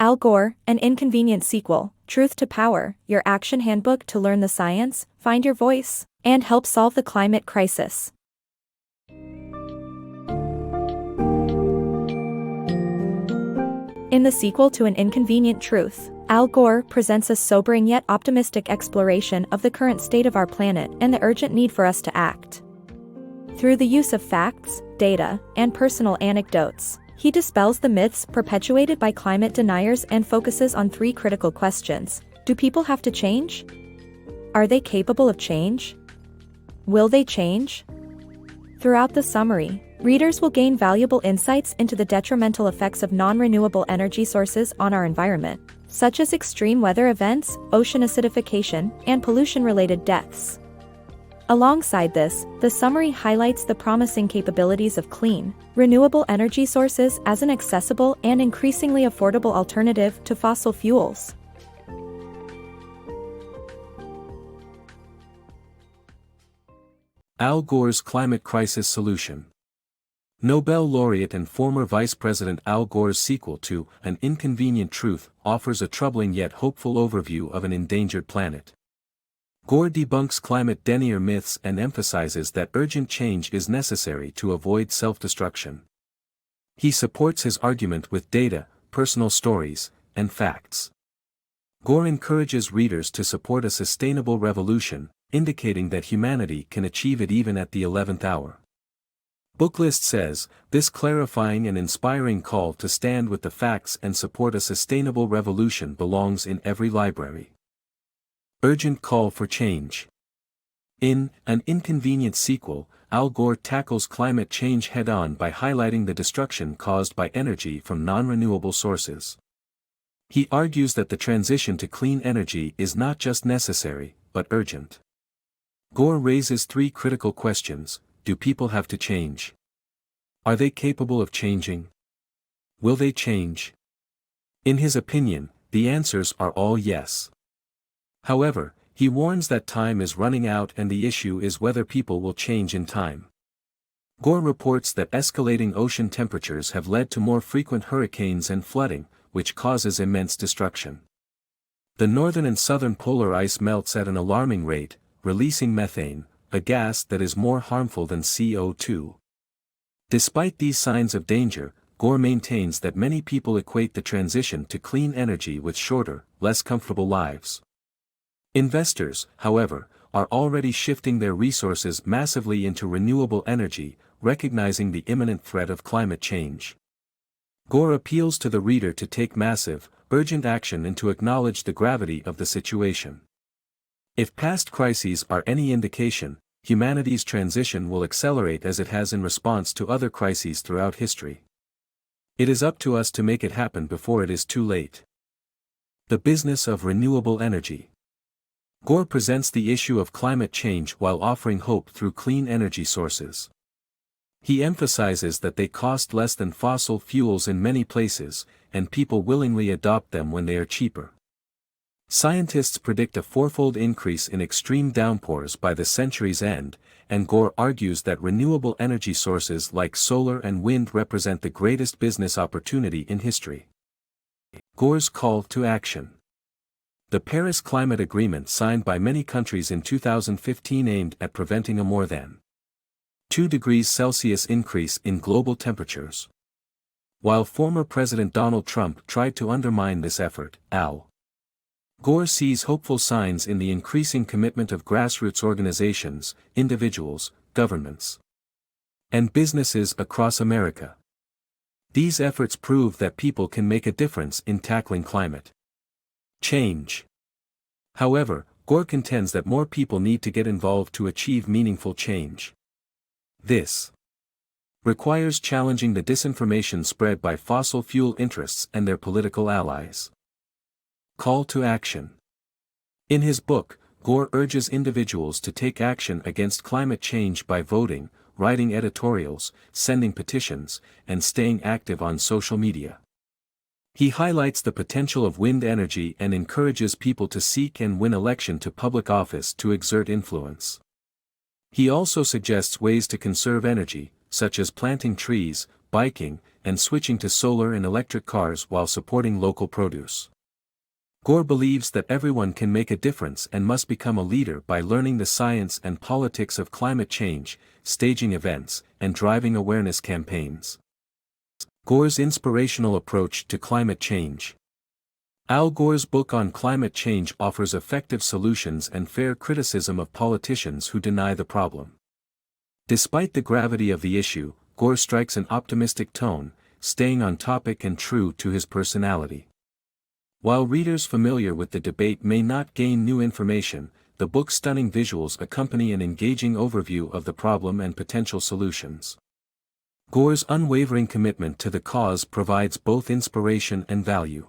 Al Gore, An Inconvenient Sequel, Truth to Power, your action handbook to learn the science, find your voice, and help solve the climate crisis. In the sequel to An Inconvenient Truth, Al Gore presents a sobering yet optimistic exploration of the current state of our planet and the urgent need for us to act. Through the use of facts, data, and personal anecdotes, he dispels the myths perpetuated by climate deniers and focuses on three critical questions. Do people have to change? Are they capable of change? Will they change? Throughout the summary, readers will gain valuable insights into the detrimental effects of non-renewable energy sources on our environment, such as extreme weather events, ocean acidification, and pollution-related deaths. Alongside this, the summary highlights the promising capabilities of clean, renewable energy sources as an accessible and increasingly affordable alternative to fossil fuels. Al Gore's Climate Crisis Solution. Nobel laureate and former Vice President Al Gore's sequel to An Inconvenient Truth offers a troubling yet hopeful overview of an endangered planet. Gore debunks climate denier myths and emphasizes that urgent change is necessary to avoid self-destruction. He supports his argument with data, personal stories, and facts. Gore encourages readers to support a sustainable revolution, indicating that humanity can achieve it even at the 11th hour. Booklist says, this clarifying and inspiring call to stand with the facts and support a sustainable revolution belongs in every library. Urgent call for change. In An Inconvenient Sequel, Al Gore tackles climate change head-on by highlighting the destruction caused by energy from non-renewable sources. He argues that the transition to clean energy is not just necessary, but urgent. Gore raises three critical questions. Do people have to change? Are they capable of changing? Will they change? In his opinion, the answers are all yes. However, he warns that time is running out and the issue is whether people will change in time. Gore reports that escalating ocean temperatures have led to more frequent hurricanes and flooding, which causes immense destruction. The northern and southern polar ice melts at an alarming rate, releasing methane, a gas that is more harmful than CO2. Despite these signs of danger, Gore maintains that many people equate the transition to clean energy with shorter, less comfortable lives. Investors, however, are already shifting their resources massively into renewable energy, recognizing the imminent threat of climate change. Gore appeals to the reader to take massive, urgent action and to acknowledge the gravity of the situation. If past crises are any indication, humanity's transition will accelerate as it has in response to other crises throughout history. It is up to us to make it happen before it is too late. The business of renewable energy. Gore presents the issue of climate change while offering hope through clean energy sources. He emphasizes that they cost less than fossil fuels in many places, and people willingly adopt them when they are cheaper. Scientists predict a fourfold increase in extreme downpours by the century's end, and Gore argues that renewable energy sources like solar and wind represent the greatest business opportunity in history. Gore's call to action. The Paris Climate Agreement signed by many countries in 2015 aimed at preventing a more than 2 degrees Celsius increase in global temperatures. While former President Donald Trump tried to undermine this effort, Al Gore sees hopeful signs in the increasing commitment of grassroots organizations, individuals, governments, and businesses across America. These efforts prove that people can make a difference in tackling climate change. However, Gore contends that more people need to get involved to achieve meaningful change. This requires challenging the disinformation spread by fossil fuel interests and their political allies. Call to action. In his book, Gore urges individuals to take action against climate change by voting, writing editorials, sending petitions, and staying active on social media. He highlights the potential of wind energy and encourages people to seek and win election to public office to exert influence. He also suggests ways to conserve energy, such as planting trees, biking, and switching to solar and electric cars while supporting local produce. Gore believes that everyone can make a difference and must become a leader by learning the science and politics of climate change, staging events, and driving awareness campaigns. Gore's inspirational approach to climate change. Al Gore's book on climate change offers effective solutions and fair criticism of politicians who deny the problem. Despite the gravity of the issue, Gore strikes an optimistic tone, staying on topic and true to his personality. While readers familiar with the debate may not gain new information, the book's stunning visuals accompany an engaging overview of the problem and potential solutions. Gore's unwavering commitment to the cause provides both inspiration and value.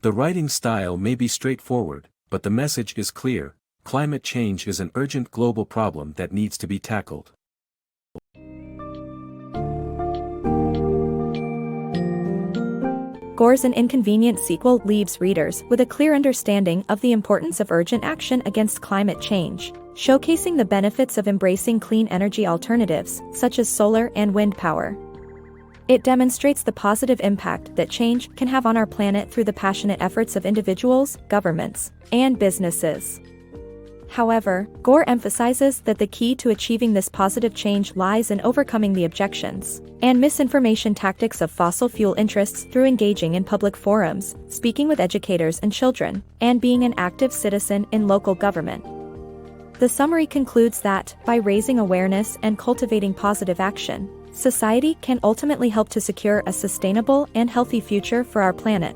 The writing style may be straightforward, but the message is clear: climate change is an urgent global problem that needs to be tackled. Gore's An Inconvenient Sequel leaves readers with a clear understanding of the importance of urgent action against climate change, showcasing the benefits of embracing clean energy alternatives, such as solar and wind power. It demonstrates the positive impact that change can have on our planet through the passionate efforts of individuals, governments, and businesses. However, Gore emphasizes that the key to achieving this positive change lies in overcoming the objections and misinformation tactics of fossil fuel interests through engaging in public forums, speaking with educators and children, and being an active citizen in local government. The summary concludes that, by raising awareness and cultivating positive action, society can ultimately help to secure a sustainable and healthy future for our planet.